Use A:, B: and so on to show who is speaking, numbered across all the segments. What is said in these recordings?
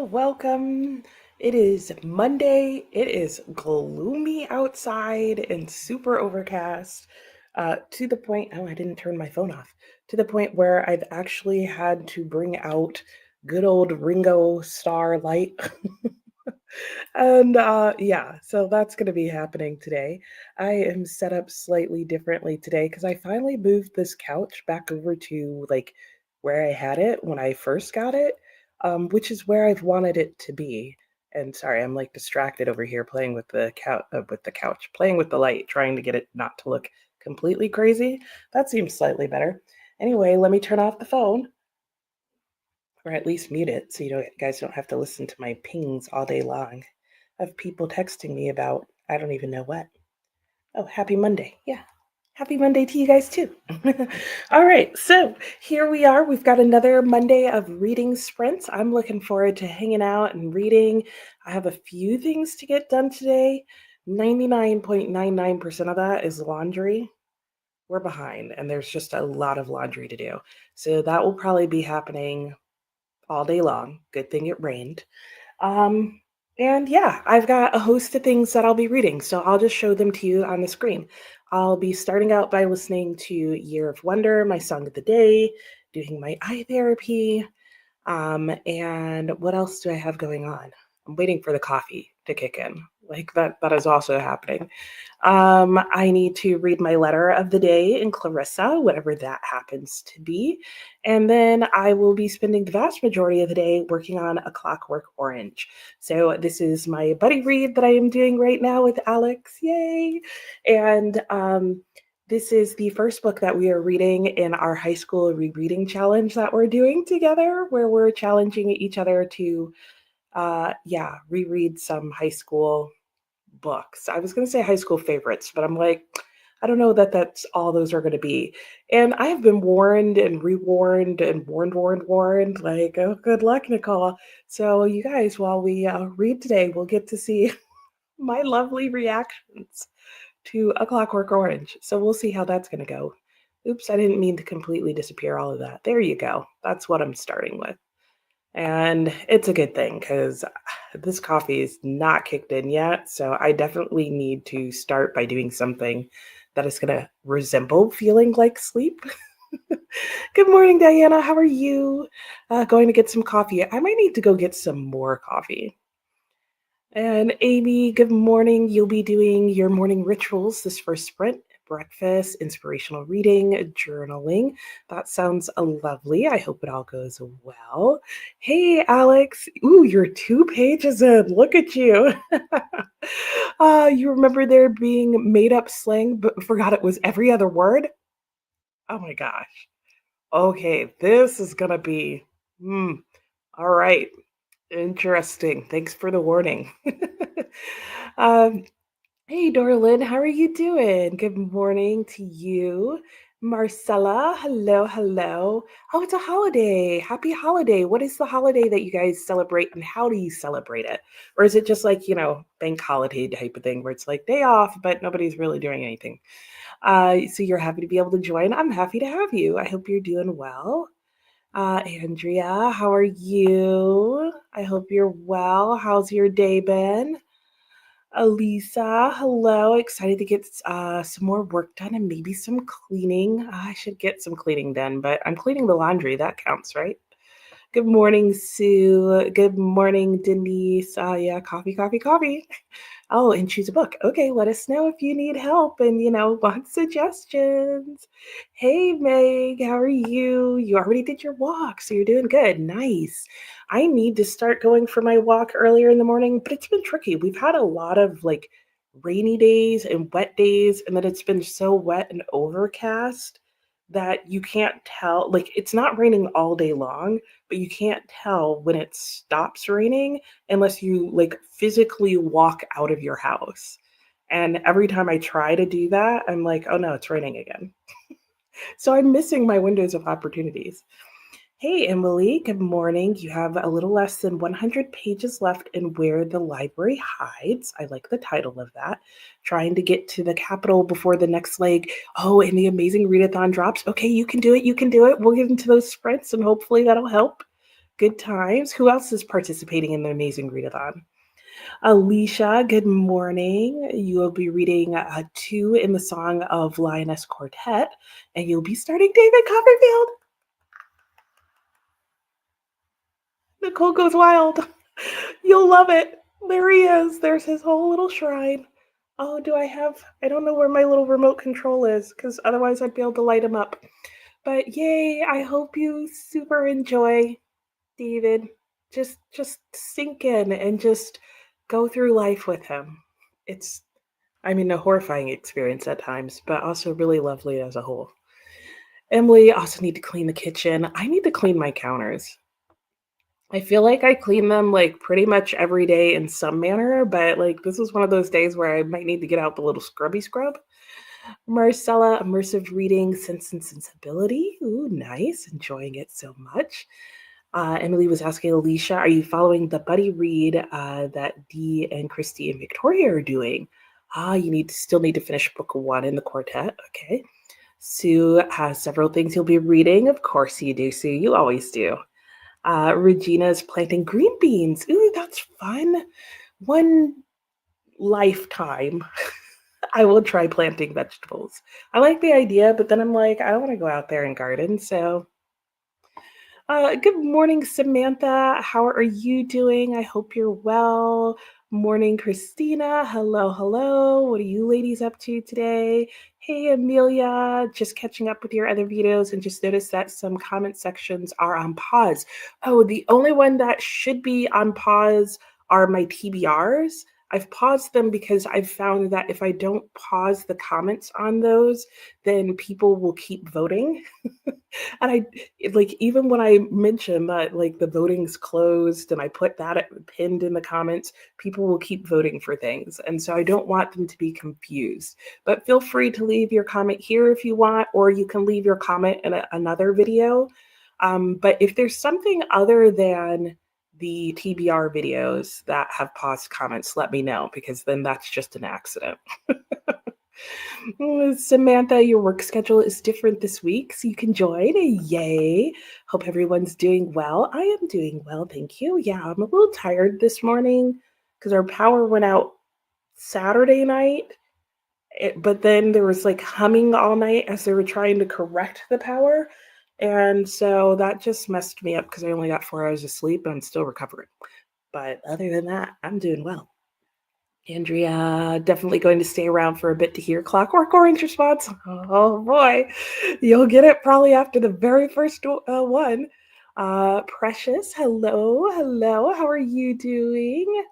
A: Welcome. It is Monday. It is gloomy outside and super overcast. To the point, oh, I didn't turn my phone off. To the point where I've actually had to bring out good old Ringo Starr light. And yeah, so that's going to be happening today. I am set up slightly differently today because I finally moved this couch back over to like where I had it when I first got it, which is where I've wanted it to be. And sorry, I'm like distracted over here playing with the couch, playing with the light, trying to get it not to look completely crazy. That seems slightly better. Anyway, let me turn off the phone or at least mute it so guys don't have to listen to my pings all day long of people texting me about I don't even know what. Oh, happy Monday. Yeah. Happy Monday to you guys too. All right, so here we are. We've got another Monday of reading sprints. I'm looking forward to hanging out and reading. I have a few things to get done today. 99.99% of that is laundry. We're behind, and there's just a lot of laundry to do. So that will probably be happening all day long. Good thing it rained. Um, and yeah, I've got a host of things that I'll be reading, so I'll just show them to you on the screen. I'll be starting out by listening to Year of Wonder, my song of the day, doing my eye therapy. And what else do I have going on? I'm waiting for the coffee to kick in. Like that is also happening. I need to read my letter of the day in Clarissa, whatever that happens to be. And then I will be spending the vast majority of the day working on A Clockwork Orange. So this is my buddy read that I am doing right now with Alex. Yay! And this is the first book that we are reading in our high school rereading challenge that we're doing together, where we're challenging each other to, reread some high school books. I was going to say high school favorites, but I'm like, I don't know that that's all those are going to be. And I have been warned and rewarned and warned, like, oh, good luck, Nicole. So, you guys, while we read today, we'll get to see my lovely reactions to A Clockwork Orange. So, we'll see how that's going to go. Oops, I didn't mean to completely disappear all of that. There you go. That's what I'm starting with. And it's a good thing because this coffee is not kicked in yet. So I definitely need to start by doing something that is going to resemble feeling like sleep. Good morning, Diana. How are you? Going to get some coffee. I might need to go get some more coffee. And Amy, good morning. You'll be doing your morning rituals this first sprint: breakfast, inspirational reading, journaling. That sounds lovely. I hope it all goes well. Hey, Alex. Ooh, you're 2 pages in. Look at you. You remember there being made up slang, but forgot it was every other word? Oh my gosh. Okay, this is going to be, all right. Interesting. Thanks for the warning. um, hey, Dorlin, how are you doing? Good morning to you. Marcella, hello, hello. Oh, it's a holiday. Happy holiday. What is the holiday that you guys celebrate and how do you celebrate it? Or is it just like, bank holiday type of thing where it's like day off, but nobody's really doing anything? So you're happy to be able to join. I'm happy to have you. I hope you're doing well. Andrea, how are you? I hope you're well. How's your day been? Elisa, hello. Excited to get some more work done and maybe some cleaning. I should get some cleaning done, but I'm cleaning the laundry. That counts, right? Good morning, Sue. Good morning, Denise. Yeah, coffee, coffee, coffee. Oh, and choose a book. Okay, let us know if you need help and, want suggestions. Hey, Meg, how are you? You already did your walk, so you're doing good. Nice. I need to start going for my walk earlier in the morning, but it's been tricky. We've had a lot of like rainy days and wet days, and then it's been so wet and overcast that you can't tell. Like, it's not raining all day long, but you can't tell when it stops raining unless you like physically walk out of your house. And every time I try to do that, I'm like, oh no, it's raining again. So I'm missing my windows of opportunities. Hey, Emily, good morning. You have a little less than 100 pages left in Where the Library Hides. I like the title of that. Trying to get to the capital before the next leg. Oh, and the amazing readathon drops. Okay, you can do it. You can do it. We'll get into those sprints and hopefully that'll help. Good times. Who else is participating in the amazing readathon? Alicia, good morning. You will be reading two in the Song of Lioness Quartet, and you'll be starting David Copperfield. Nicole goes wild. You'll love it. There he is. There's his whole little shrine. Oh, I don't know where my little remote control is, because otherwise I'd be able to light him up. But yay, I hope you super enjoy, David. Just sink in and just go through life with him. It's, a horrifying experience at times, but also really lovely as a whole. Emily, also need to clean the kitchen. I need to clean my counters. I feel like I clean them like pretty much every day in some manner, but like this is one of those days where I might need to get out the little scrubby scrub. Marcella, immersive reading, Sense and Sensibility. Ooh, nice. Enjoying it so much. Emily was asking Alicia, are you following the buddy read that Dee and Christy and Victoria are doing? You still need to finish book 1 in the quartet. Okay. Sue has several things you'll be reading. Of course you do, Sue. You always do. Regina's planting green beans. Ooh, that's fun. One lifetime, I will try planting vegetables. I like the idea, but then I'm like, I don't want to go out there and garden. So, good morning, Samantha. How are you doing? I hope you're well. Morning, Christina. Hello, hello. What are you ladies up to today? Hey, Amelia. Just catching up with your other videos and just noticed that some comment sections are on pause. Oh, the only one that should be on pause are my TBRs. I've paused them because I've found that if I don't pause the comments on those, then people will keep voting. And even when I mention that like the voting's closed and I put that pinned in the comments, people will keep voting for things. And so I don't want them to be confused. But feel free to leave your comment here if you want, or you can leave your comment in another video. But if there's something other than the TBR videos that have paused comments, let me know, because then that's just an accident. Samantha, your work schedule is different this week, so you can join. Yay. Hope everyone's doing well. I am doing well, thank you. Yeah, I'm a little tired this morning because our power went out Saturday night, but then there was like humming all night as they were trying to correct the power. And so that just messed me up because I only got 4 hours of sleep and I'm still recovering. But other than that, I'm doing well. Andrea, definitely going to stay around for a bit to hear Clockwork Orange response. Oh boy, you'll get it probably after the very first one. Precious, hello, hello. How are you doing?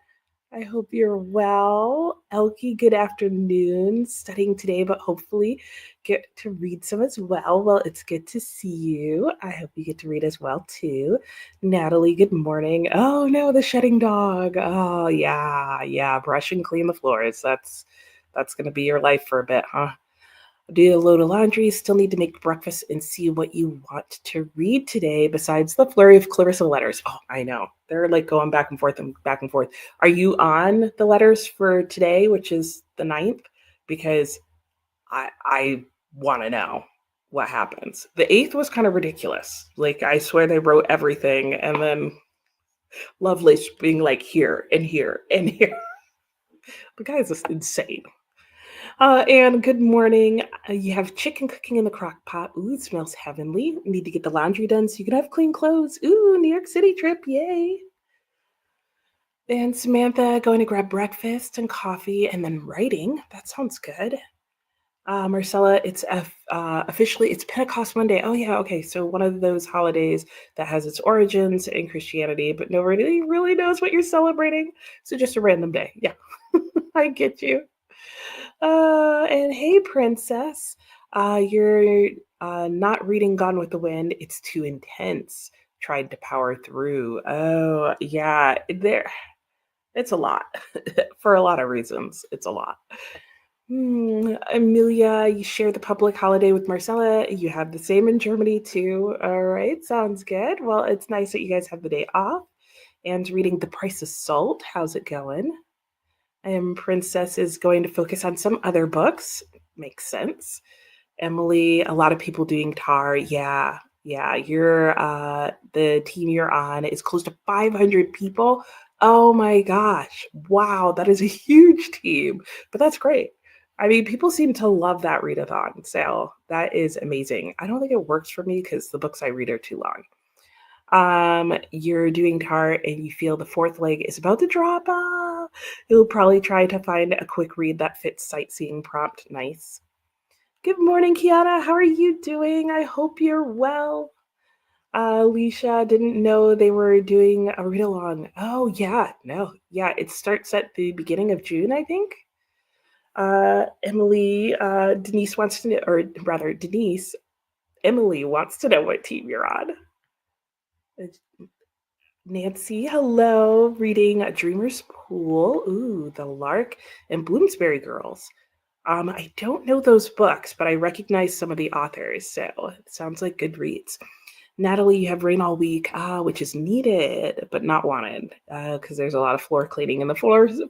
A: I hope you're well. Elkie, good afternoon. Studying today, but hopefully get to read some as well. Well, it's good to see you. I hope you get to read as well, too. Natalie, good morning. Oh, no, the shedding dog. Oh, yeah. Brush and clean the floors. That's going to be your life for a bit, huh? Do a load of laundry, still need to make breakfast and see what you want to read today besides the flurry of Clarissa letters. Oh, I know. They're like going back and forth and back and forth. Are you on the letters for today, which is the 9th? Because I want to know what happens. The 8th was kind of ridiculous. Like, I swear they wrote everything and then Lovelace being like here and here and here. The guy is just insane. And good morning. You have chicken cooking in the crock pot. Ooh, it smells heavenly. Need to get the laundry done so you can have clean clothes. Ooh, New York City trip. Yay. And Samantha going to grab breakfast and coffee and then writing. That sounds good. Marcella, it's officially, it's Pentecost Monday. Oh, yeah. Okay. So one of those holidays that has its origins in Christianity, but nobody really knows what you're celebrating. So just a random day. Yeah, I get you. And hey, Princess, you're not reading Gone with the Wind. It's too intense. Tried to power through. Oh, yeah, it's a lot for a lot of reasons. It's a lot. Amelia, you share the public holiday with Marcella. You have the same in Germany too. All right, sounds good. Well, it's nice that you guys have the day off. And reading The Price of Salt. How's it going? And Princess is going to focus on some other books. Makes sense. Emily, a lot of people doing Tar. Yeah. Yeah, the team you're on is close to 500 people. Oh my gosh. Wow, that is a huge team. But that's great. I mean, people seem to love that readathon, so that is amazing. I don't think it works for me because the books I read are too long. You're doing tart and you feel the fourth leg is about to drop. You'll probably try to find a quick read that fits sightseeing prompt. Nice. Good morning, Kiana. How are you doing? I hope you're well. Alicia didn't know they were doing a read along. Oh, yeah. No. Yeah, it starts at the beginning of June, I think. Denise wants to know, or rather, Emily wants to know what team you're on. Nancy, hello. Reading Dreamer's Pool. Ooh, The Lark and Bloomsbury Girls. I don't know those books, but I recognize some of the authors, so it sounds like good reads. Natalie, you have rain all week, which is needed but not wanted, because there's a lot of floor cleaning in the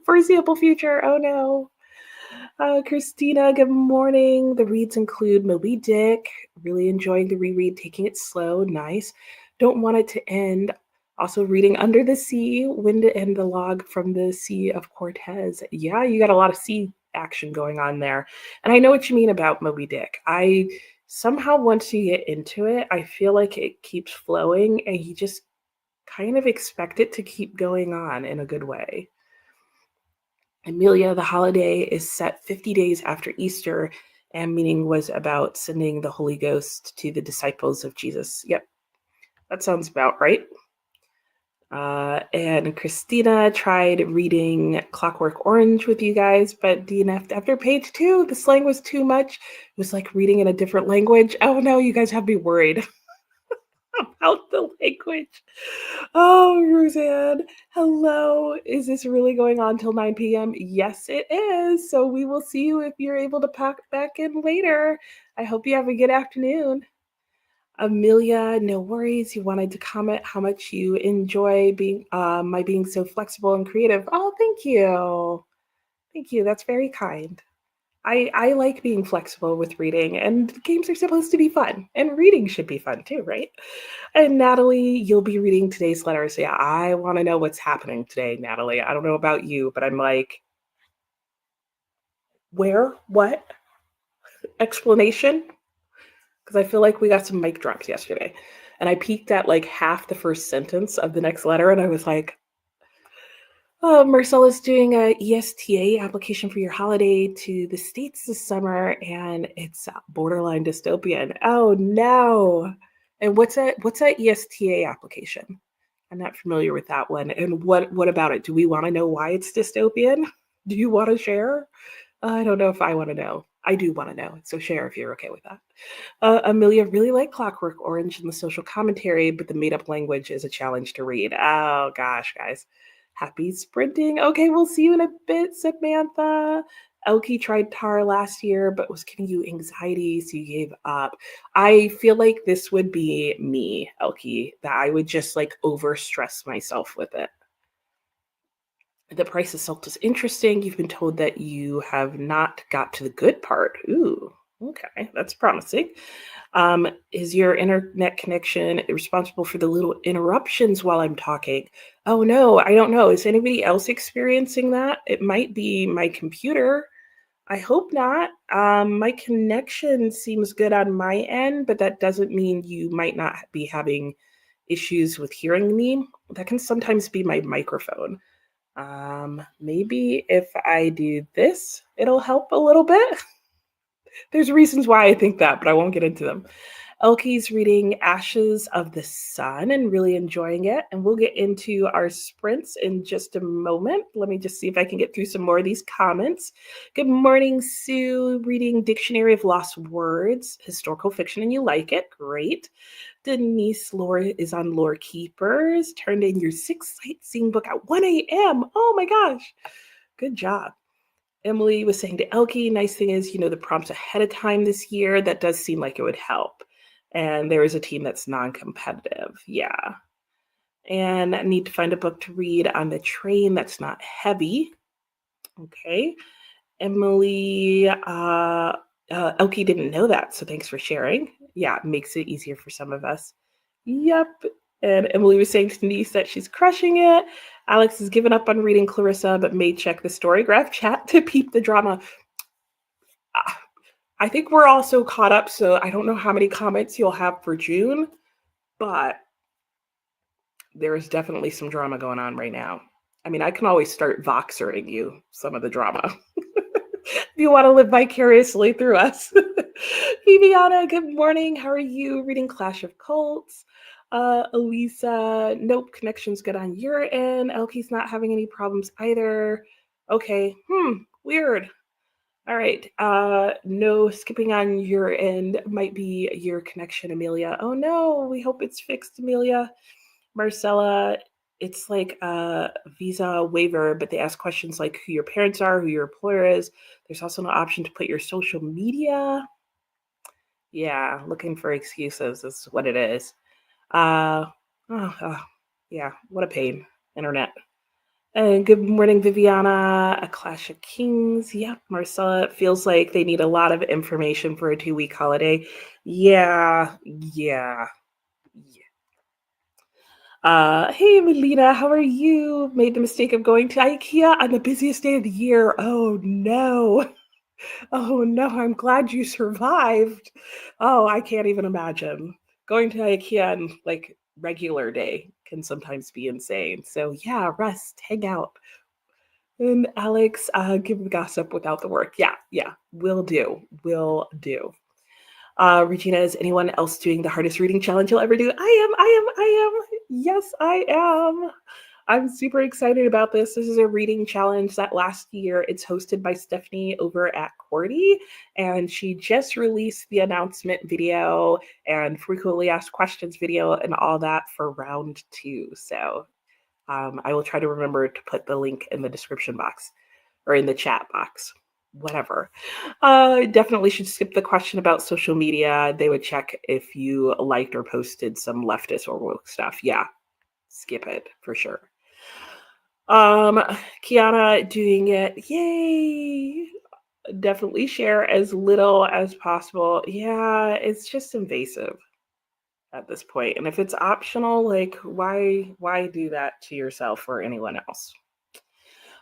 A: foreseeable future. Oh no. Christina, good morning. The reads include Moby Dick, really enjoying the reread, taking it slow, nice. Don't want it to end. Also reading Under the Sea, Wind and the Log from the Sea of Cortez. Yeah, you got a lot of sea action going on there. And I know what you mean about Moby Dick. I somehow once you get into it, I feel like it keeps flowing and you just kind of expect it to keep going on in a good way. Amelia, the holiday is set 50 days after Easter, and meaning was about sending the Holy Ghost to the disciples of Jesus. Yep, that sounds about right. And Christina tried reading Clockwork Orange with you guys, but DNF'd after page 2. The slang was too much. It was like reading in a different language. Oh no, you guys have me worried about the language. Oh, Roseanne, hello. Is this really going on till 9 p.m.? Yes, it is. So we will see you if you're able to pack back in later. I hope you have a good afternoon. Amelia, no worries. You wanted to comment how much you enjoy being my being so flexible and creative. Oh, thank you. Thank you. That's very kind. I like being flexible with reading, and games are supposed to be fun, and reading should be fun too, right? And Natalie, you'll be reading today's letter. So yeah, I want to know what's happening today, Natalie. I don't know about you, but I'm like, where? What? Explanation? Because I feel like we got some mic drops yesterday. And I peeked at like half the first sentence of the next letter, and I was like, oh, Marcella's doing a ESTA application for your holiday to the States this summer, and it's borderline dystopian. Oh no. And what's that ESTA application? I'm not familiar with that one. And what about it? Do we want to know why it's dystopian? Do you want to share? I don't know if I want to know. I do want to know. So share if you're okay with that. Amelia really liked Clockwork Orange and the social commentary, but the made up language is a challenge to read. Oh gosh, guys. Happy sprinting. Okay, we'll see you in a bit, Samantha. Elkie tried Tar last year, but was giving you anxiety, so you gave up. I feel like this would be me, Elkie, that I would just like overstress myself with it. The price of salt is interesting. You've been told that you have not got to the good part. Ooh, okay, that's promising. Is your internet connection responsible for the little interruptions while I'm talking? Oh no, I don't know. Is anybody else experiencing that? It might be my computer. I hope not. My connection seems good on my end, but that doesn't mean you might not be having issues with hearing me. That can sometimes be my microphone. Maybe if I do this, it'll help a little bit. There's reasons why I think that, but I won't get into them. Elke's reading Ashes of the Sun and really enjoying it. And we'll get into our sprints in just a moment. Let me just see if I can get through some more of these comments. Good morning, Sue. Reading Dictionary of Lost Words, historical fiction, and you like it. Great. Denise Lore is on Lore Keepers. Turned in your 6th sightseeing book at 1 a.m. Oh my gosh. Good job. Emily was saying to Elke, nice thing is, you know, the prompts ahead of time this year. That does seem like it would help. And there is a team that's non-competitive. Yeah. And I need to find a book to read on the train that's not heavy. Okay. Emily, Elke didn't know that, so thanks for sharing. Yeah, makes it easier for some of us. Yep. And Emily was saying to Denise that she's crushing it. Alex has given up on reading Clarissa, but may check the Storygraph chat to peep the drama. Ah, I think we're all so caught up, so I don't know how many comments you'll have for June, but there is definitely some drama going on right now. I mean, I can always start voxering you some of the drama if you want to live vicariously through us. Viviana, good morning. How are you? Reading Clash of Cults. Elisa, nope, connection's good on your end. Elke's not having any problems either. Okay, weird. All right. No skipping on your end. Might be your connection, Amelia. Oh no, we hope it's fixed, Amelia. Marcella, it's like a visa waiver, but they ask questions like who your parents are, who your employer is. There's also an option to put your social media. Yeah, looking for excuses is what it is. Uh, oh, yeah, what a pain. Internet. And good morning, Viviana. A Clash of Kings. Yep, Marcella. It feels like they need a lot of information for a 2-week holiday. Yeah. Hey, Melina, how are you? Made the mistake of going to IKEA on the busiest day of the year. Oh no. Oh no, I'm glad you survived. Oh, I can't even imagine. Going to IKEA on like regular day can sometimes be insane. So yeah, rest, hang out. And Alex, give the gossip without the work. Yeah, will do. Will do. Regina, is anyone else doing the hardest reading challenge you'll ever do? I am. Yes, I am. I'm super excited about this. This is a reading challenge that last year it's hosted by Stephanie over at Cordy, and she just released the announcement video and frequently asked questions video and all that for round 2. So I will try to remember to put the link in the description box or in the chat box, whatever. Definitely should skip the question about social media. They would check if you liked or posted some leftist or woke stuff. Yeah, skip it for sure. Kiana doing it. Yay! Definitely share as little as possible. Yeah, it's just invasive at this point. And if it's optional, like why do that to yourself or anyone else?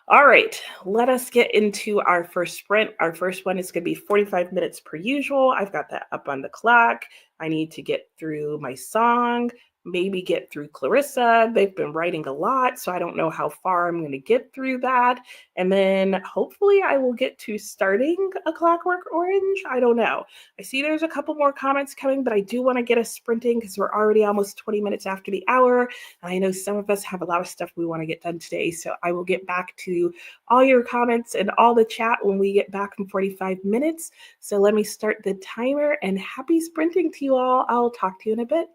A: All right, let us get into our first sprint. Our first one is going to be 45 minutes per usual. I've got that up on the clock. I need to get through my song, maybe get through Clarissa. They've been writing a lot, so I don't know how far I'm going to get through that. And then hopefully I will get to starting A Clockwork Orange. I don't know. I see there's a couple more comments coming, but I do want to get us sprinting because we're already almost 20 minutes after the hour. I know some of us have a lot of stuff we want to get done today, so I will get back to all your comments and all the chat when we get back in 45 minutes. So let me start the timer and happy sprinting to you all. I'll talk to you in a bit.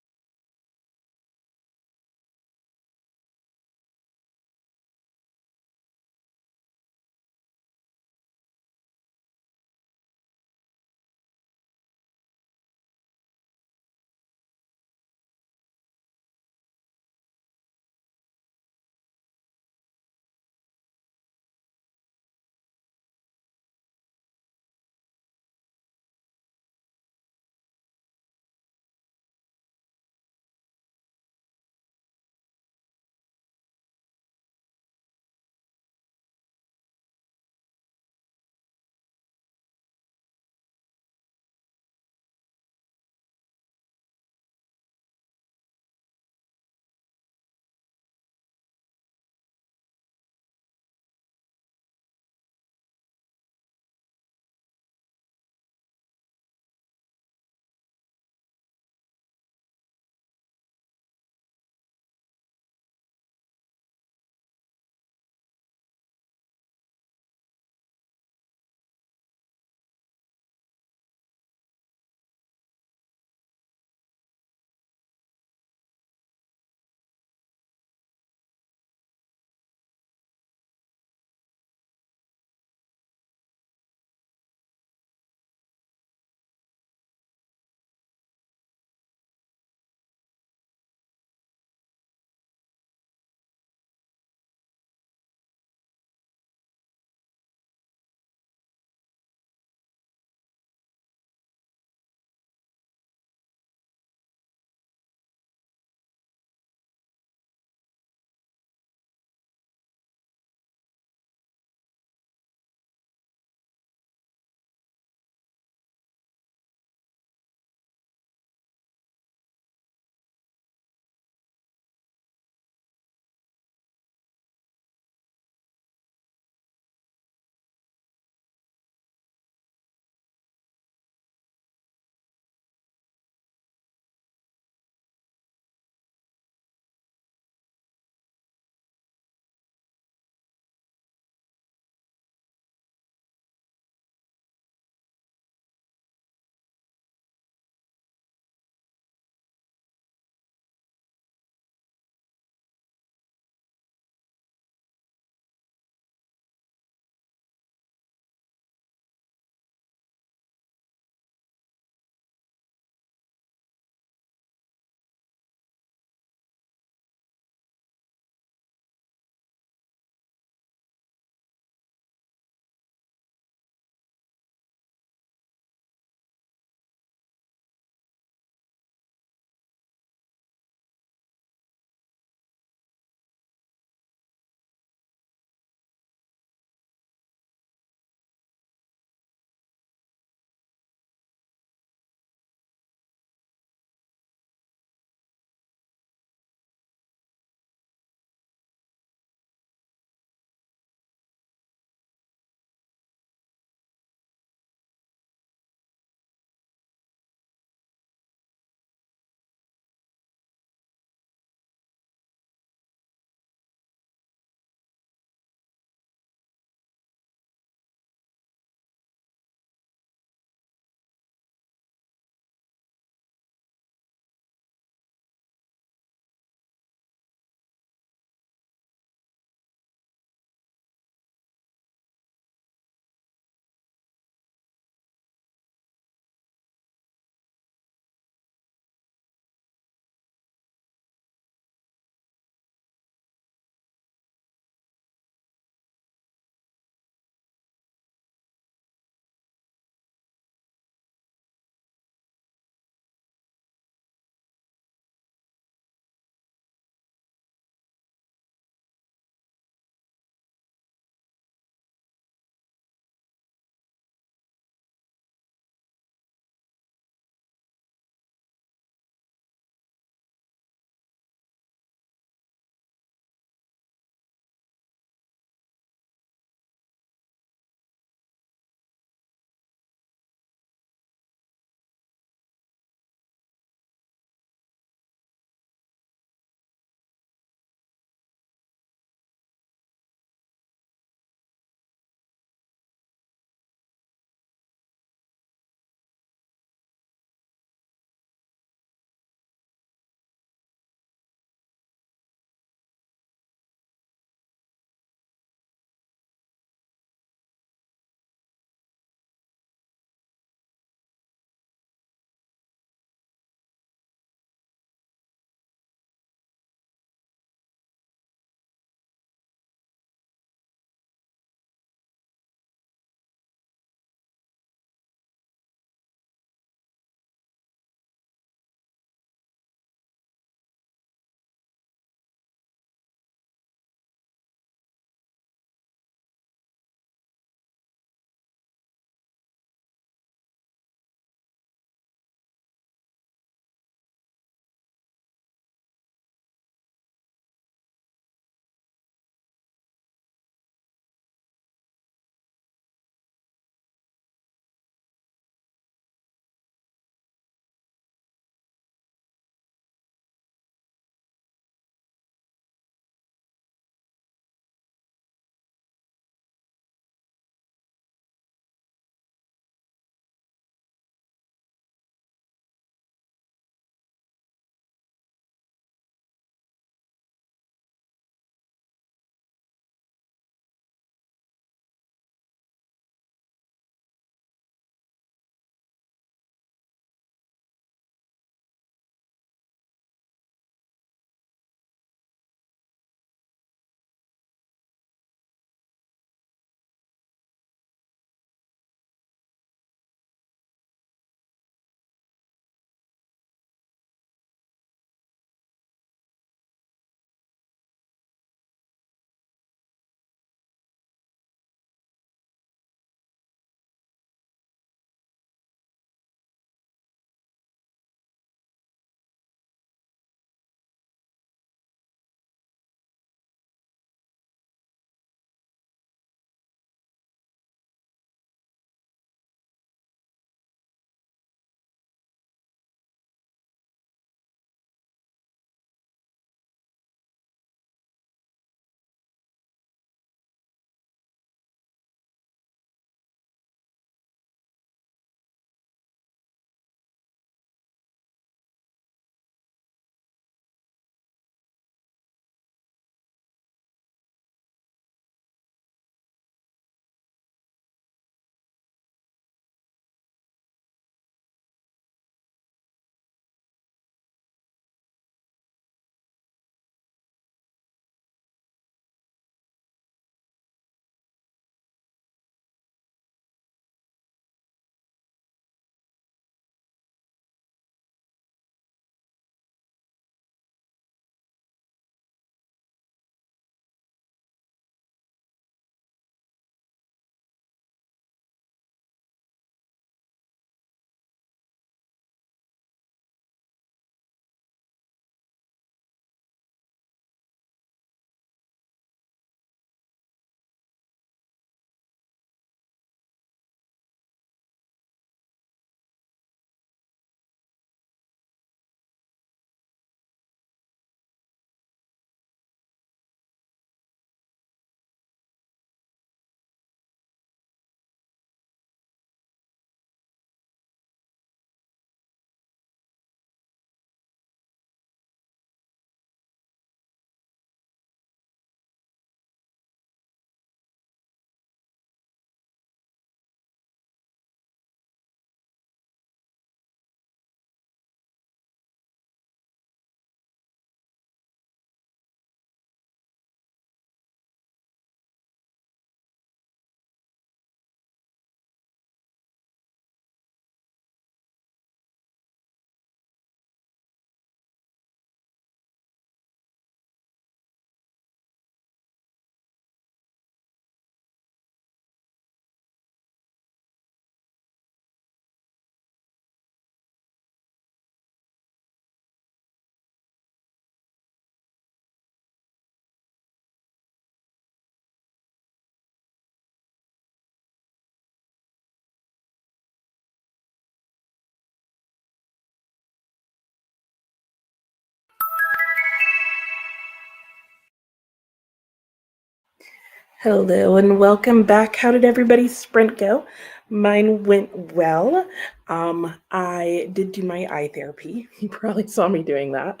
A: Hello and welcome back. How did everybody's sprint go? Mine went well. I did do my eye therapy. You probably saw me doing that.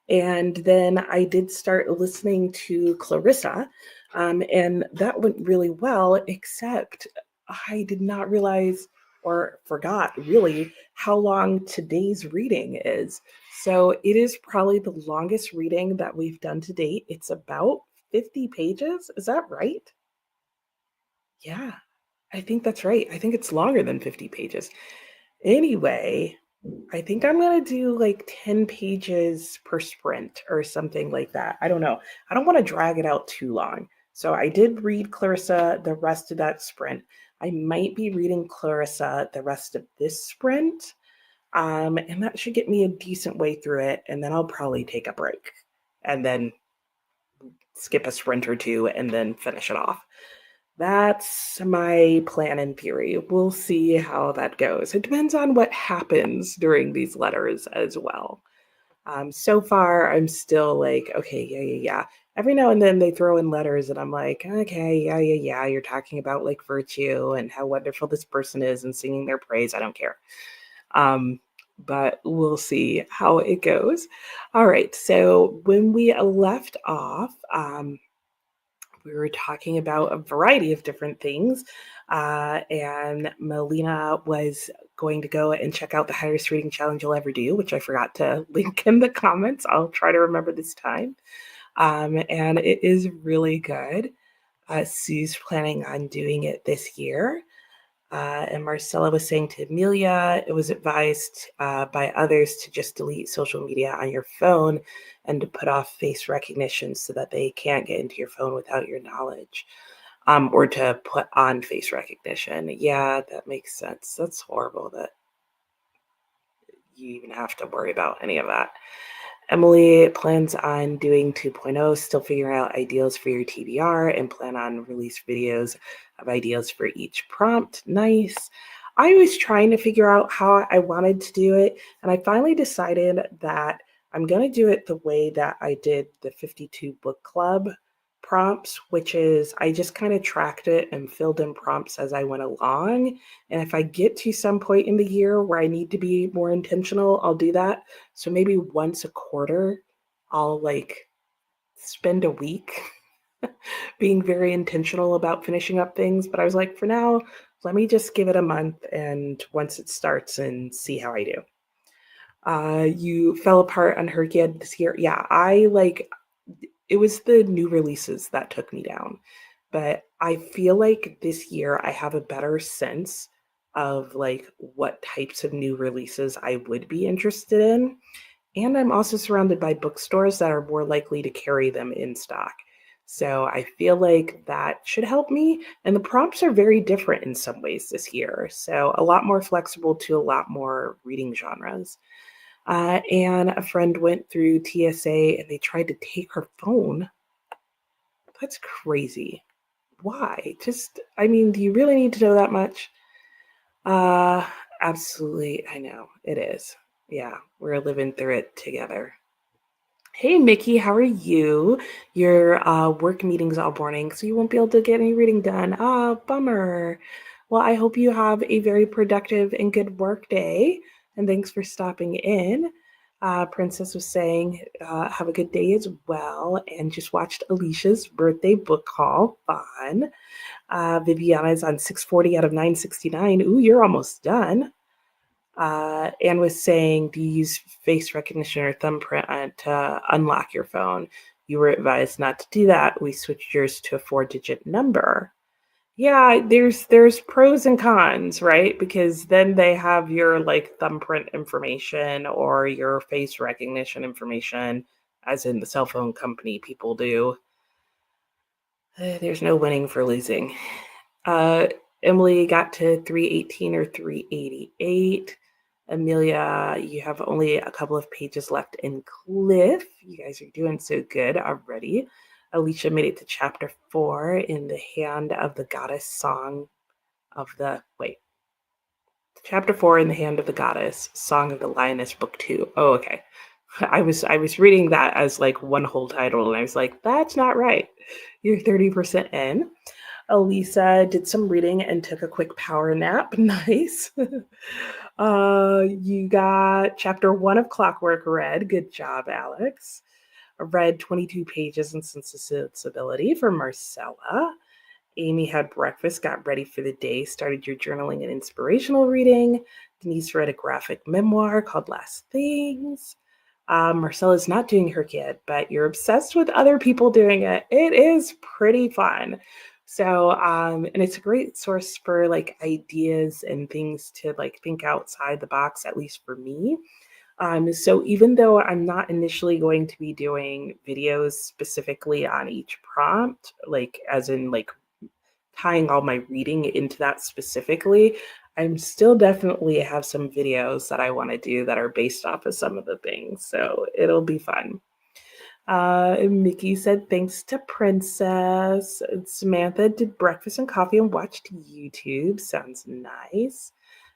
A: And then I did start listening to Clarissa, and that went really well, except I did not realize or forgot really how long today's reading is. So it is probably the longest reading that we've done to date. It's about 50 pages. Is that right? Yeah, I think that's right. I think it's longer than 50 pages. Anyway, I think I'm gonna do like 10 pages per sprint or something like that. I don't know. I don't want to drag it out too long. So I did read Clarissa the rest of that sprint. I might be reading Clarissa the rest of this sprint. And that should get me a decent way through it. And then I'll probably take a break and then skip a sprint or two and then finish it off. That's my plan in theory. We'll see how that goes. It depends on what happens during these letters as well. So far, I'm still like, okay, yeah. Every now and then they throw in letters, and I'm like, okay, yeah. You're talking about like virtue and how wonderful this person is and singing their praise. I don't care. Um, but we'll see how it goes. All right. So when we left off, we were talking about a variety of different things. And Melina was going to go and check out the highest reading challenge you'll ever do, which I forgot to link in the comments. I'll try to remember this time. And it is really good. Sue's planning on doing it this year. And Marcella was saying to Amelia, it was advised by others to just delete social media on your phone and to put off face recognition so that they can't get into your phone without your knowledge, or to put on face recognition. Yeah, that makes sense. That's horrible that you even have to worry about any of that. Emily plans on doing 2.0, still figuring out ideals for your TBR, and plan on release videos of ideas for each prompt. Nice. I was trying to figure out how I wanted to do it, and I finally decided that I'm going to do it the way that I did the 52 book club prompts, which is I just kind of tracked it and filled in prompts as I went along. And if I get to some point in the year where I need to be more intentional, I'll do that. So maybe once a quarter, I'll like spend a week being very intentional about finishing up things. But I was like, for now, let me just give it a month and once it starts and see how I do. You fell apart on Herkiad this year. Yeah, I like it was the new releases that took me down. But I feel like this year I have a better sense of like what types of new releases I would be interested in. And I'm also surrounded by bookstores that are more likely to carry them in stock. So I feel like that should help me. And the prompts are very different in some ways this year. So a lot more flexible to a lot more reading genres. And a friend went through TSA and they tried to take her phone. That's crazy. Why? Just, I mean, do you really need to know that much? Uh, Absolutely. I know it is. Yeah, we're living through it together. Hey, Mickey, how are you? Your work meeting's all morning, so you won't be able to get any reading done. Ah, bummer. Well, I hope you have a very productive and good work day, and thanks for stopping in. Princess was saying, have a good day as well, and just watched Alicia's birthday book haul. Fun. Viviana is on 640 out of 969. Ooh, you're almost done. And was saying to use face recognition or thumbprint to unlock your phone. You were advised not to do that. We switched yours to a 4-digit number. Yeah, there's pros and cons, right? Because then they have your like thumbprint information or your face recognition information, as in the cell phone company people do. There's no winning for losing. Uh, Emily got to 318 or 388. Amelia, you have only a couple of pages left in Cliff. You guys are doing so good already. Alicia made it to chapter 4 in the Hand of the Goddess Song of the. Wait. Chapter 4 in the Hand of the Goddess, Song of the Lioness, Book 2. Oh, okay. I was reading that as like one whole title, and I was like, that's not right. You're 30% in. Elisa did some reading and took a quick power nap. Nice. You got chapter one of Clockwork read. Good job, Alex. I read 22 pages in Sensibility for Marcella. Amy had breakfast, got ready for the day, started your journaling and inspirational reading. Denise read a graphic memoir called Last Things. Marcella's not doing her yet, but you're obsessed with other people doing it. It is pretty fun. So, and it's a great source for like ideas and things to like think outside the box, at least for me. So even though I'm not initially going to be doing videos specifically on each prompt, like as in like tying all my reading into that specifically, I'm still definitely have some videos that I want to do that are based off of some of the things. So it'll be fun. Mickey said, thanks to Princess. Samantha did breakfast and coffee and watched YouTube. Sounds nice.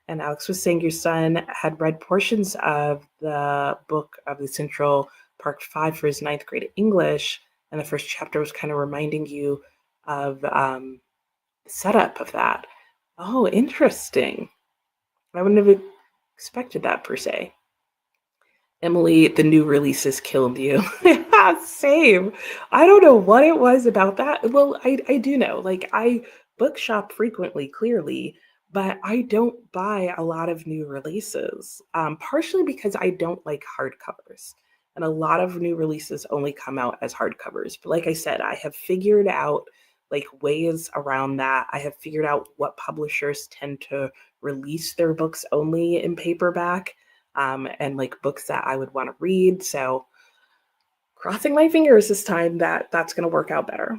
A: And Alex was saying your son had read portions of the book of the Central Park Five for his ninth grade English. And the first chapter was kind of reminding you of setup of that. Oh, interesting. I wouldn't have expected that per se. Emily, the new releases killed you. Yeah, same. I don't know what it was about that. Well, I do know. Like I bookshop frequently, clearly, but I don't buy a lot of new releases. Partially because I don't like hardcovers. And a lot of new releases only come out as hardcovers. But like I said, I have figured out like ways around that. I have figured out what publishers tend to release their books only in paperback, and like books that I would want to read. So crossing my fingers this time that that's going to work out better.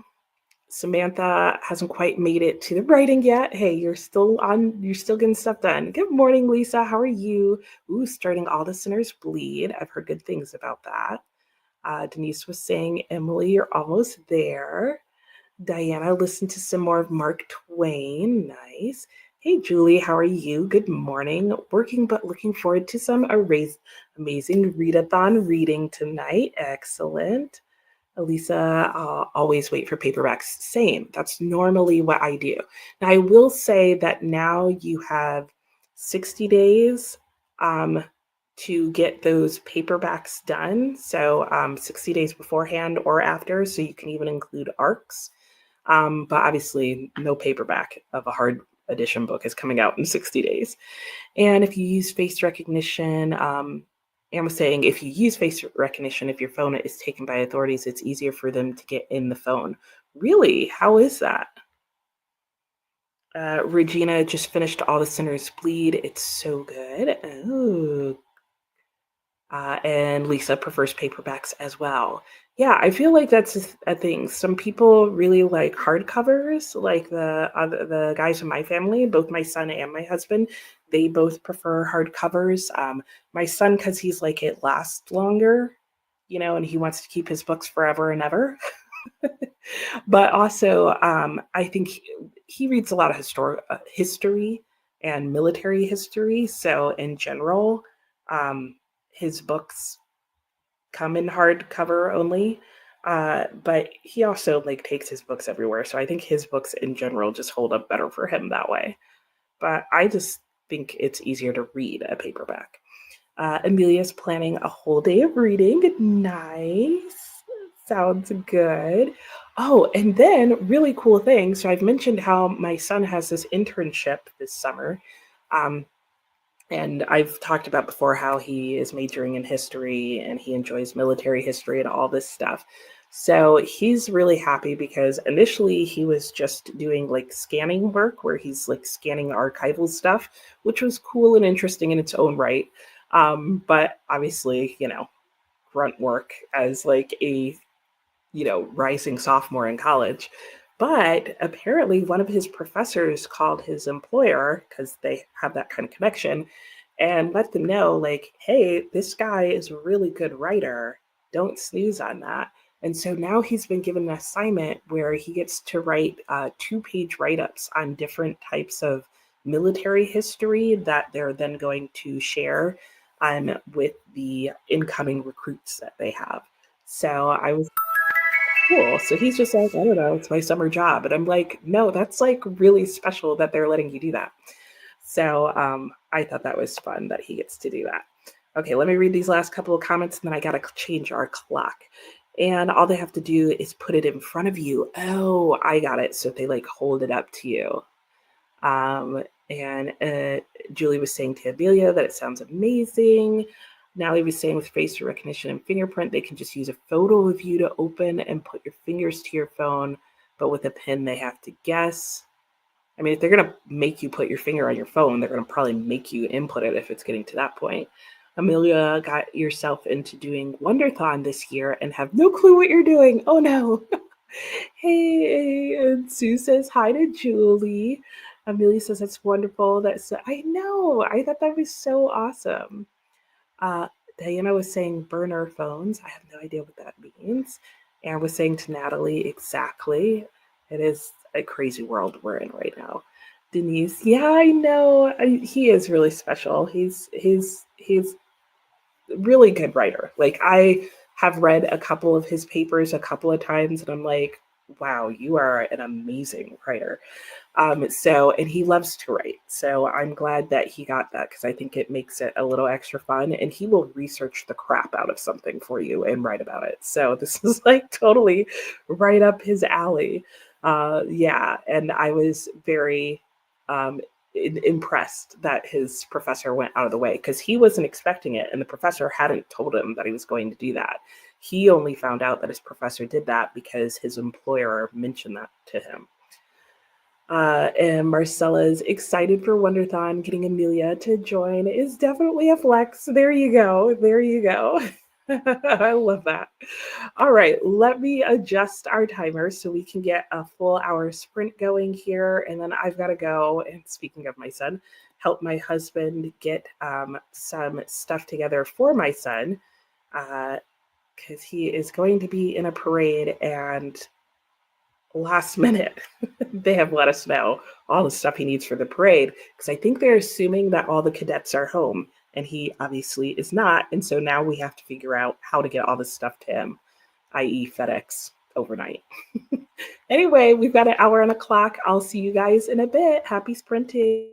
A: Samantha hasn't quite made it to the writing yet. Hey, you're still on, you're still getting stuff done. Good morning, Lisa. How are you? Ooh, starting All the Sinners Bleed. I've heard good things about that. Denise was saying, Emily, you're almost there. Diana listened to some more of Mark Twain. Nice. Hey, Julie, how are you? Good morning. Working, but looking forward to some amazing readathon reading tonight. Excellent. Elisa, always wait for paperbacks. Same. That's normally what I do. Now, I will say that now you have 60 days to get those paperbacks done. So 60 days beforehand or after. So you can even include ARCs. But obviously, no paperback of a hard edition book is coming out in 60 days. And if you use face recognition, Anne was saying if you use face recognition, if your phone is taken by authorities, it's easier for them to get in the phone. Really? How is that? Regina just finished All the Sinners Bleed. It's so good. Oh, and Lisa prefers paperbacks as well. Yeah, I feel like that's a thing. Some people really like hardcovers, like the guys in my family, both my son and my husband. They both prefer hardcovers. My son, because he's like it lasts longer, and he wants to keep his books forever and ever. But also, I think he reads a lot of history and military history. So in general, his books come in hardcover only. But he also like takes his books everywhere. So I think his books in general just hold up better for him that way. But I just think it's easier to read a paperback. Amelia's planning a whole day of reading. Nice. Sounds good. Oh, and then really cool thing. So I've mentioned how my son has this internship this summer. Um, and I've talked about before how he is majoring in history and he enjoys military history and all this stuff. So he's really happy because initially he was just doing like scanning work where he's like scanning archival stuff, which was cool and interesting in its own right. But obviously, grunt work as like a rising sophomore in college. But apparently, one of his professors called his employer because they have that kind of connection and let them know, like, hey, this guy is a really good writer. Don't snooze on that. And so now he's been given an assignment where he gets to write 2-page write ups on different types of military history that they're then going to share with the incoming recruits that they have. So I was cool. So he's just like, I don't know, it's my summer job. And I'm like, no, that's like really special that they're letting you do that. So I thought that was fun that he gets to do that. Okay, let me read these last couple of comments and then I got to change our clock. And all they have to do is put it in front of you. Oh, I got it. So they like hold it up to you. And Julie was saying to Amelia that it sounds amazing. Natalie was saying with face recognition and fingerprint, they can just use a photo of you to open and put your fingers to your phone. But with a pin, they have to guess. I mean, if they're going to make you put your finger on your phone, they're going to probably make you input it if it's getting to that point. Amelia got yourself into doing Wonderthon this year and have no clue what you're doing. Oh no. Hey, and Sue says hi to Julie. Amelia says that's wonderful. That's I know. I thought that was so awesome. Uh, Diana was saying burner phones. I have no idea what that means. And was saying to Natalie, exactly. It is a crazy world we're in right now. Denise, yeah, I know. He is really special. He's really good writer. Like I have read a couple of his papers a couple of times, and I'm like, wow, you are an amazing writer. And he loves to write. So I'm glad that he got that because I think it makes it a little extra fun. And he will research the crap out of something for you and write about it. So this is like totally right up his alley. Yeah. And I was very impressed that his professor went out of the way because he wasn't expecting it. And the professor hadn't told him that he was going to do that. He only found out that his professor did that because his employer mentioned that to him. And Marcella's excited for Wonderthon. Getting Amelia to join is definitely a flex. There you go. There you go. I love that. All right, let me adjust our timer so we can get a full hour sprint going here. And then I've got to go. And speaking of my son, help my husband get some stuff together for my son because he is going to be in a parade and last minute they have let us know all the stuff he needs for the parade because I think they're assuming that all the cadets are home and he obviously is not. And so now we have to figure out how to get all this stuff to him, i.e., FedEx overnight. Anyway, we've got an hour on the clock. I'll see you guys in a bit. Happy sprinting.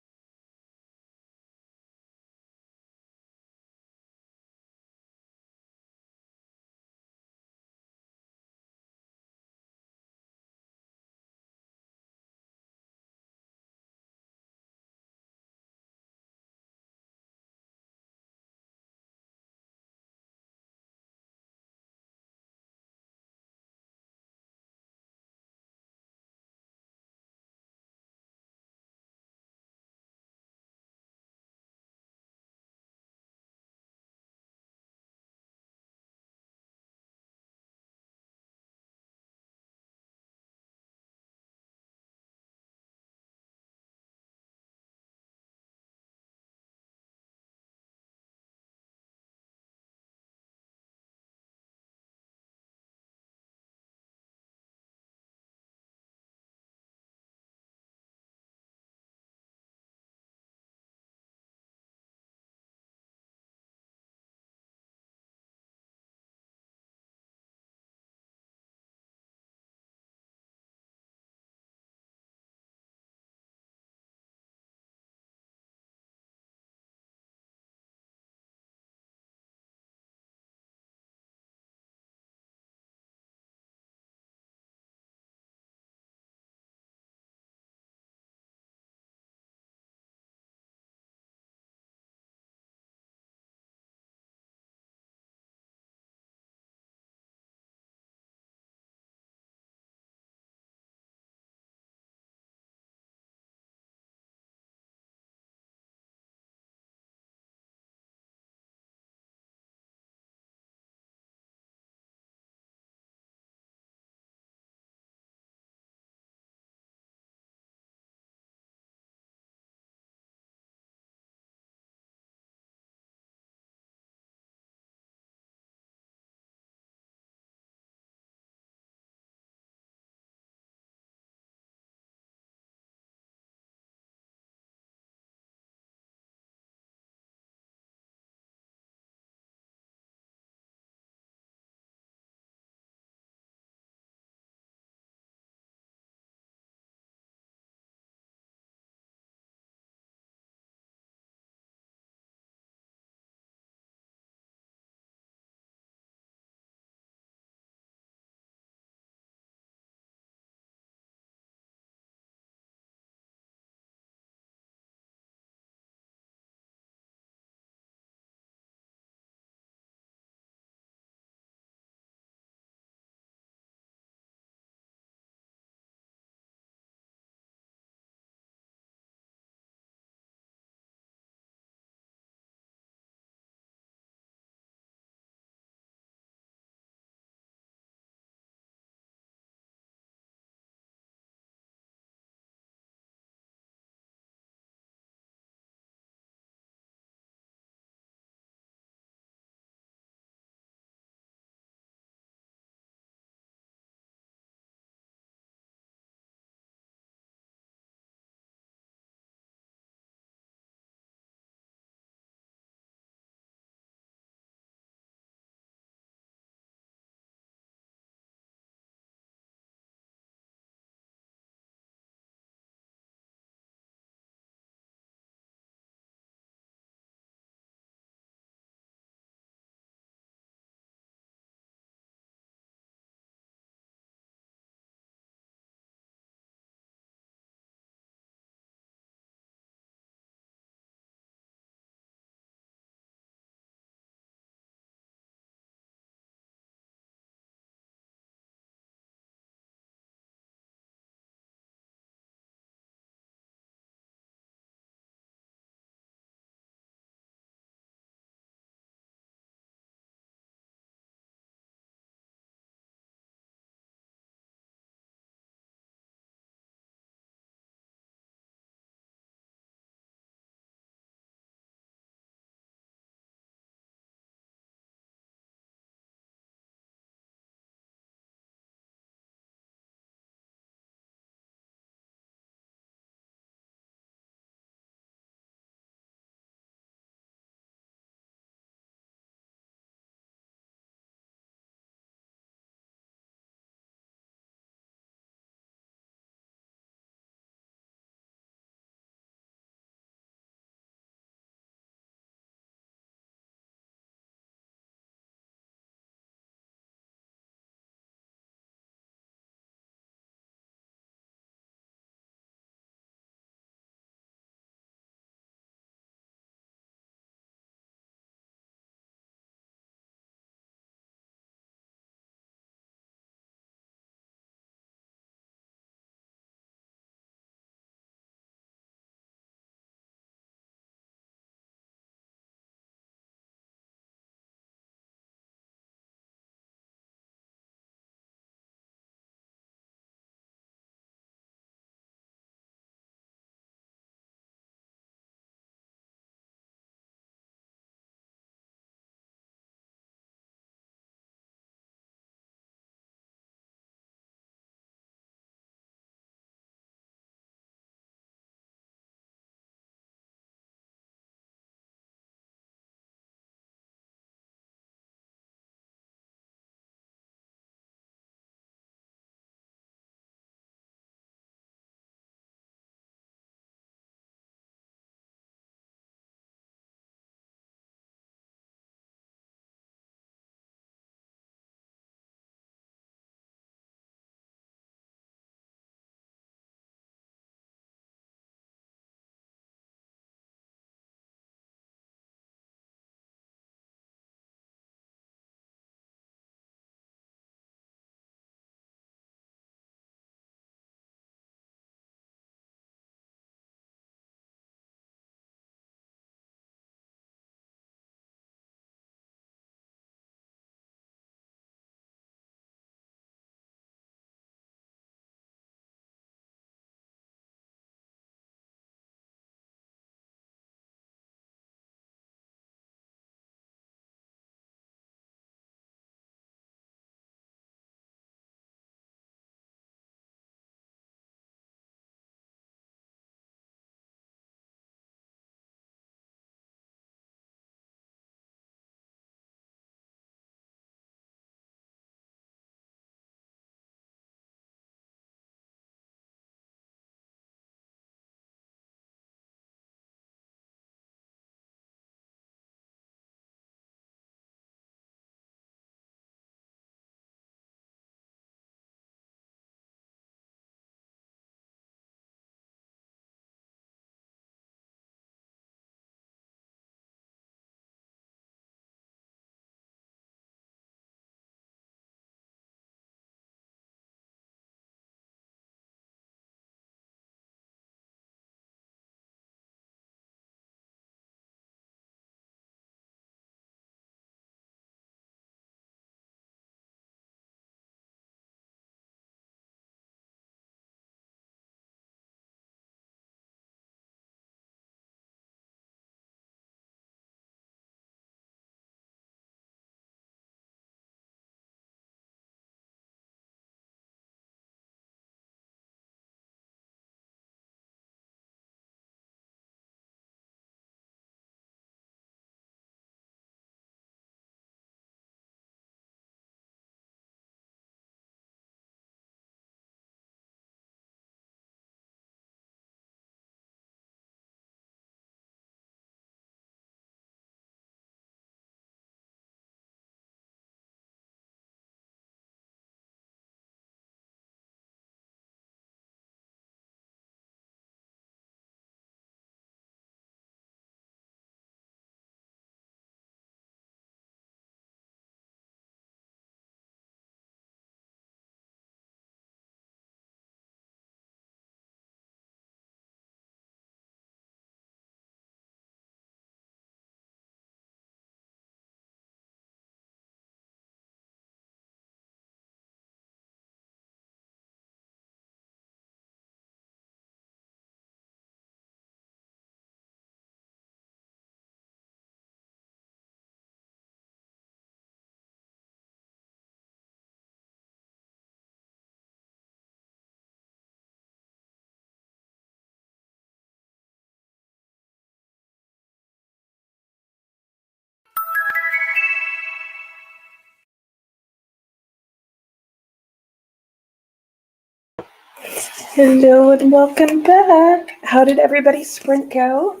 A: Hello and welcome back. How did everybody's sprint go?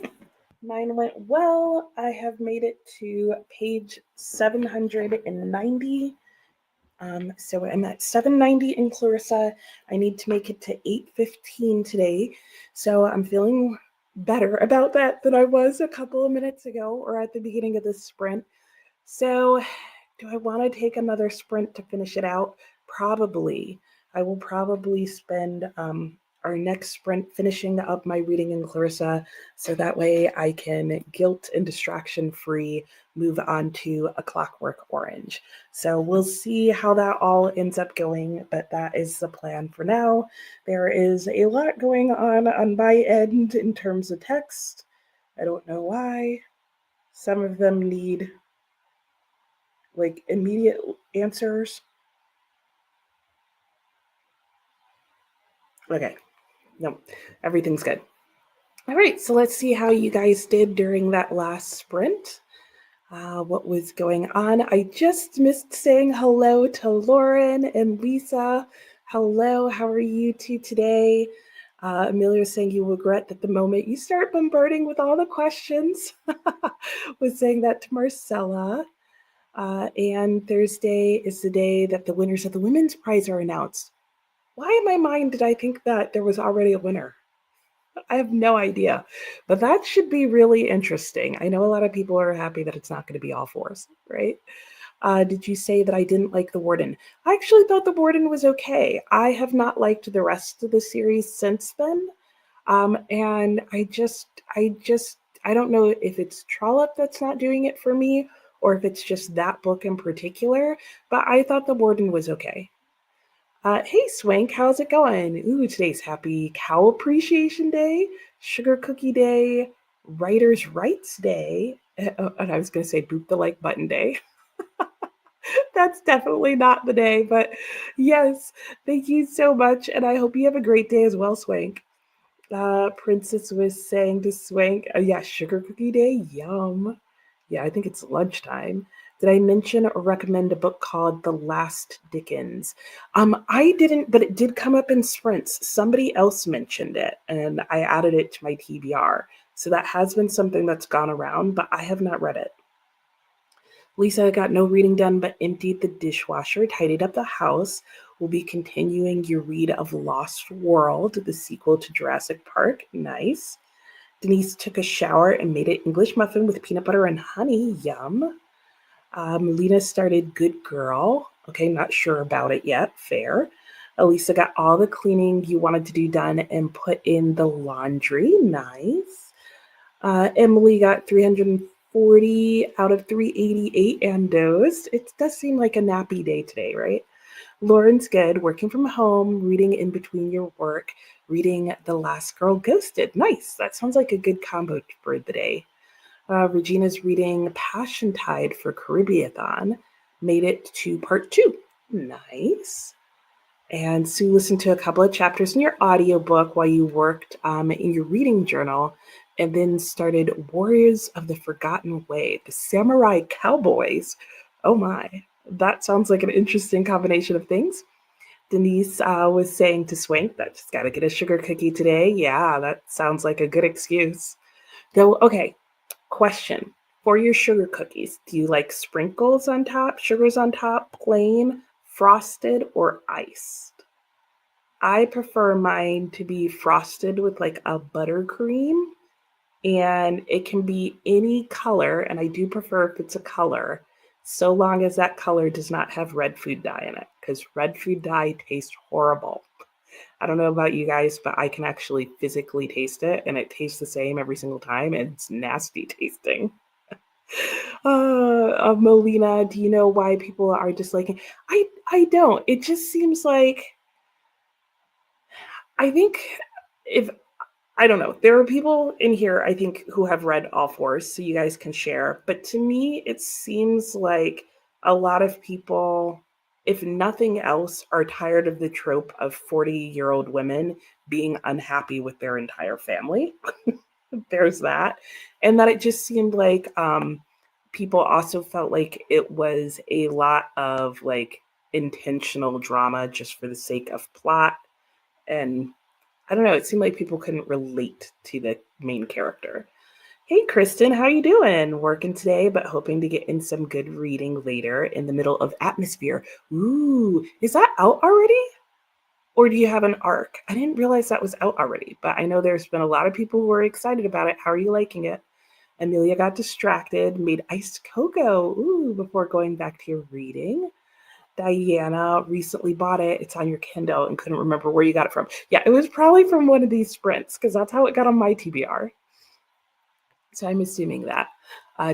A: Mine went well. I have made it to page 790. So I'm at 790 in Clarissa. I need to make it to 815 today. So I'm feeling better about that than I was a couple of minutes ago or at the beginning of this sprint. So do I want to take another sprint to finish it out? Probably. I will probably spend our next sprint finishing up my reading in Clarissa so that way I can guilt and distraction free move on to A Clockwork Orange. So we'll see how that all ends up going, but that is the plan for now. There is a lot going on my end in terms of text. I don't know why. Some of them need like immediate answers. Okay, no, everything's good. All right, so let's see how you guys did during that last sprint. What was going on? I just missed saying hello to Lauren and Lisa. Hello, how are you two today? Amelia saying you regret that the moment you start bombarding with all the questions. Was saying that to Marcella. And Thursday is the day that the winners of the Women's Prize are announced. Why in my mind did I think that there was already a winner? I have no idea. But that should be really interesting. I know a lot of people are happy that it's not going to be all fours, right? Did you say that I didn't like the Warden? I actually thought the Warden was okay. I have not liked the rest of the series since then. And I don't know if it's Trollope that's not doing it for me or if it's just that book in particular, but I thought the Warden was okay. Hey Swank, how's it going? Ooh, today's Happy Cow Appreciation Day, Sugar Cookie Day, Writer's Rights Day, and I was going to say Boop the Like Button Day. That's definitely not the day, but yes, thank you so much, and I hope you have a great day as well, Swank. Princess was saying to Swank, yeah, Sugar Cookie Day, yum. Yeah, I think it's lunchtime. Did I mention or recommend a book called The Last Dickens? I didn't, but it did come up in sprints. Somebody else mentioned it, and I added it to my TBR. So that has been something that's gone around, but I have not read it. Lisa got no reading done but emptied the dishwasher, tidied up the house. We'll be continuing your read of Lost World, the sequel to Jurassic Park. Nice. Denise took a shower and made an English muffin with peanut butter and honey. Yum. Lena started Good Girl. Okay, not sure about it yet. Fair. Elisa got all the cleaning you wanted to do done and put in the laundry. Nice. Emily got 340 out of 388 and dozed. It does seem like a nappy day today, right? Lauren's good, working from home, reading in between your work, reading The Last Girl Ghosted. Nice. That sounds like a good combo for the day. Regina's reading Passion Tide for Caribbeathon. Made it to part 2. Nice. And Sue listened to a couple of chapters in your audiobook while you worked in your reading journal and then started Warriors of the Forgotten Way, the Samurai Cowboys. Oh my, that sounds like an interesting combination of things. Denise was saying to Swank that she's got to get a sugar cookie today. Yeah, that sounds like a good excuse. Though, okay, question. For your sugar cookies, do you like sprinkles on top, sugars on top, plain, frosted, or iced? I prefer mine to be frosted with like a buttercream, and it can be any color, and I do prefer if it's a color, so long as that color does not have red food dye in it, because red food dye tastes horrible. I don't know about you guys, but I can actually physically taste it, and it tastes the same every single time, and it's nasty tasting. Melina, do you know why people are disliking? I don't. It just seems like I think if I don't know, there are people in here I think who have read all fours, so you guys can share. But to me, it seems like a lot of people, if nothing else, are tired of the trope of 40-year-old women being unhappy with their entire family. There's that. And that it just seemed like people also felt like it was a lot of like intentional drama just for the sake of plot. And I don't know, it seemed like people couldn't relate to the main character. Hey Kristen, how you doing? Working today, but hoping to get in some good reading later in the middle of Atmosphere. Ooh, is that out already? Or do you have an arc? I didn't realize that was out already, but I know there's been a lot of people who are excited about it. How are you liking it? Amelia got distracted, made iced cocoa, ooh, before going back to your reading. Diana recently bought it. It's on your Kindle and couldn't remember where you got it from. Yeah, it was probably from one of these sprints because that's how it got on my TBR. So I'm assuming that.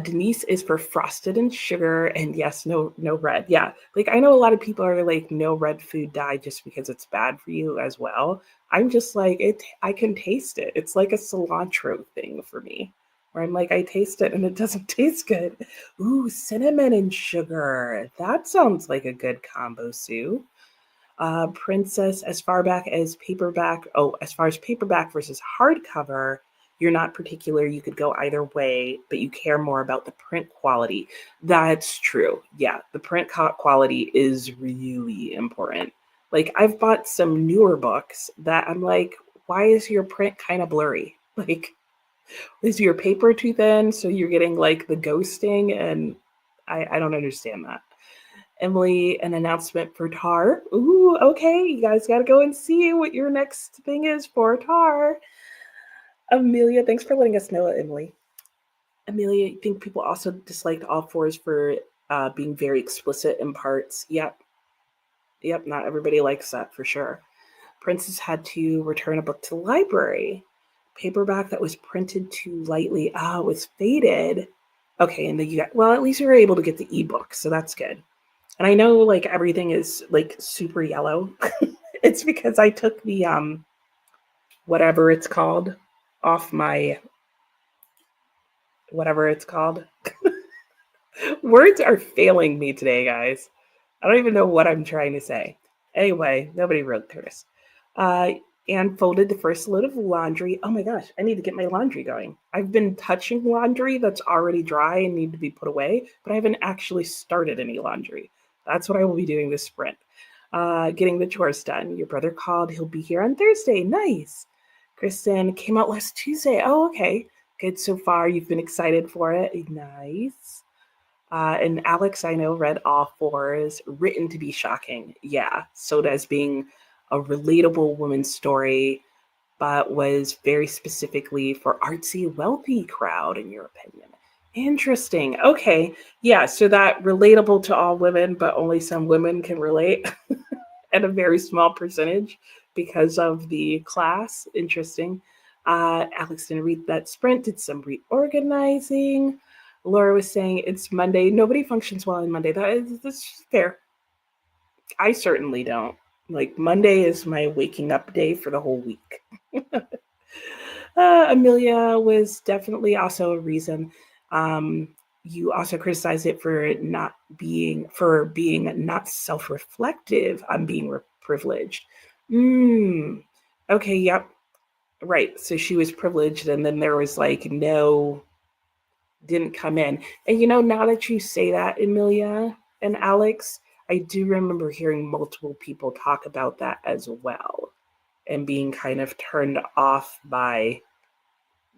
A: Denise is for frosted and sugar, and yes, no red. Yeah, like I know a lot of people are like no red food dye just because it's bad for you as well. I'm just like it. I can taste it. It's like a cilantro thing for me, where I'm like I taste it and it doesn't taste good. Ooh, cinnamon and sugar. That sounds like a good combo, Sue. Princess, as far back as paperback. Oh, as far as paperback versus hardcover, you're not particular. You could go either way, but you care more about the print quality. That's true. Yeah, the print quality is really important. Like, I've bought some newer books that I'm like, why is your print kind of blurry? Like, is your paper too thin? So you're getting like the ghosting, and I don't understand that. Emily, an announcement for Tar. Ooh, okay. You guys got to go and see what your next thing is for Tar. Amelia, thanks for letting us know, Emily. Amelia, I think people also disliked all fours for being very explicit in parts. Yep, not everybody likes that for sure. Princess had to return a book to the library. Paperback that was printed too lightly. It was faded. Okay, and then you got, well, at least you were able to get the ebook, so that's good. And I know like everything is like super yellow. It's because I took the whatever it's called off my whatever it's called. Words are failing me today, guys. I don't even know what I'm trying to say. Anyway, nobody wrote this. Uh, Anne folded the first load of laundry. Oh my gosh, I need to get my laundry going. I've been touching laundry that's already dry and need to be put away, but I haven't actually started any laundry. That's what I will be doing this sprint. Getting the chores done. Your brother called. He'll be here on Thursday. Nice. Kristen came out last Tuesday. Oh, okay. Good so far. You've been excited for it. Nice. And Alex, I know, read all fours, written to be shocking. Yeah, so does being a relatable woman's story, but was very specifically for artsy, wealthy crowd, in your opinion. Interesting. Okay. Yeah, so that relatable to all women, but only some women can relate at a very small percentage because of the class. Interesting. Alex didn't read that sprint, did some reorganizing. Laura was saying it's Monday. Nobody functions well on Monday. That's fair. I certainly don't. Like Monday is my waking up day for the whole week. Amelia was definitely also a reason. Um, you also criticized it for being not self-reflective on being privileged. Okay, yep, right. So she was privileged, and then there was like no didn't come in. And now that you say that, Emilia and Alex, I do remember hearing multiple people talk about that as well and being kind of turned off by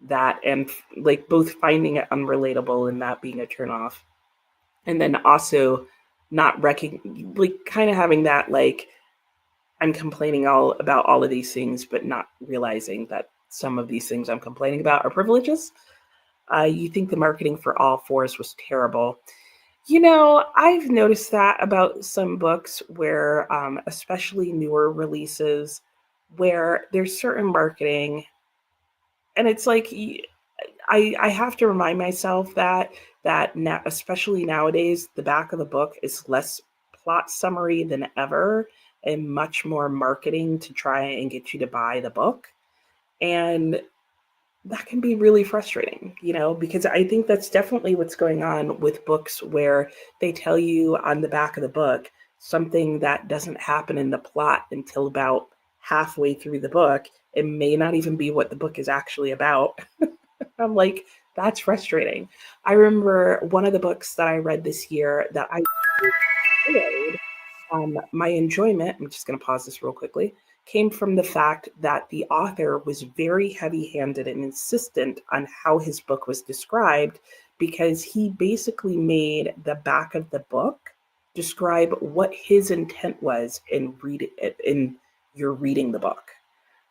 A: that and like both finding it unrelatable and that being a turnoff. And then also not like kind of having that like I'm complaining all about all of these things, but not realizing that some of these things I'm complaining about are privileges. You think the marketing for all fours was terrible. I've noticed that about some books where, especially newer releases, where there's certain marketing, and it's like I have to remind myself that now, especially nowadays, the back of the book is less plot summary than ever, and much more marketing to try and get you to buy the book, and that can be really frustrating, because I think that's definitely what's going on with books where they tell you on the back of the book something that doesn't happen in the plot until about halfway through the book. It may not even be what the book is actually about. I'm like, that's frustrating. I remember one of the books that I read this year that I enjoyed, my enjoyment, I'm just going to pause this real quickly. came from the fact that the author was very heavy-handed and insistent on how his book was described, because he basically made the back of the book describe what his intent was in your reading the book.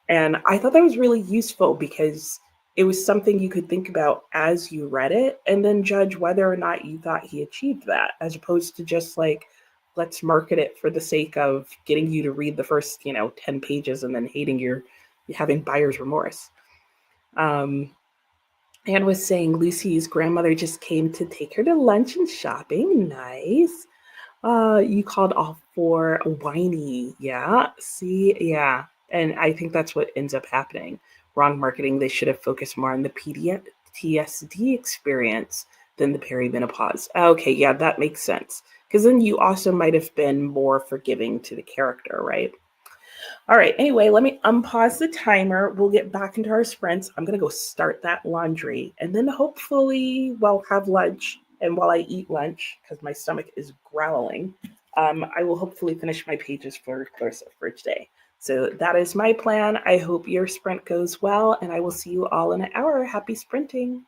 A: And I thought that was really useful because it was something you could think about as you read it and then judge whether or not you thought he achieved that, as opposed to just like, let's market it for the sake of getting you to read the first, 10 pages and then having buyer's remorse. Um, Anne was saying Lucy's grandmother just came to take her to lunch and shopping. Nice. You called off for whiny. Yeah. See, yeah. And I think that's what ends up happening. Wrong marketing. They should have focused more on the PTSD experience than the perimenopause. Okay, yeah, that makes sense. Because then you also might have been more forgiving to the character, right? All right. Anyway, let me unpause the timer. We'll get back into our sprints. I'm going to go start that laundry and then hopefully we'll have lunch. And while I eat lunch, because my stomach is growling, I will hopefully finish my pages for today. So that is my plan. I hope your sprint goes well, and I will see you all in an hour. Happy sprinting.